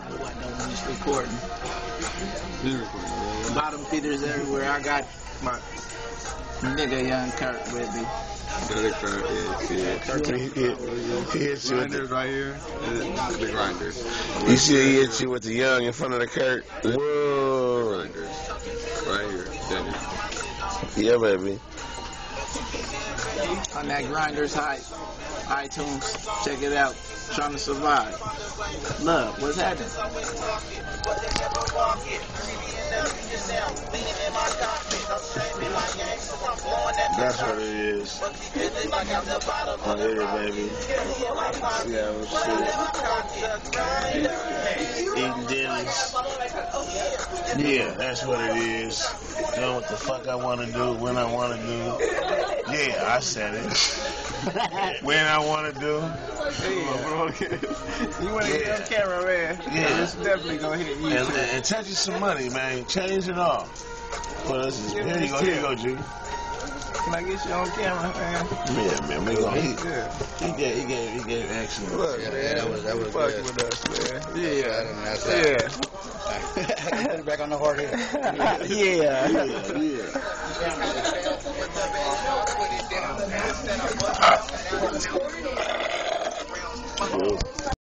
What, no, I'm just recording. You recording, Bottom feeders everywhere. I got my nigga Young Kurt with me. Another Kurt, He hits you with Grinders right here. The Grinders. you see he hit you with the young in front of the Kurt. Whoa. Grinders. Right here. Dennys. Yeah, baby. On that Grinders hype. iTunes, check it out. Trying to survive. Love, what's happening? That's what it is. Oh, yeah, baby. Yeah, shit. Eating Dennys. Yeah, that's what it is. Doing what the fuck I want to do, when I want to do. Yeah, I said it. When I want to do. You want to get on camera, man? Yeah. It's definitely going to hit you. And touch you some money, man. Change it off. Well, this is, here you go, G. Can I get you on camera, man? Yeah, man, we gonna He gave excellent. Look, Yeah, man, that was fucking good. with us, man. Yeah. That's Yeah. Put it back on the hard hit. Yeah. Yeah.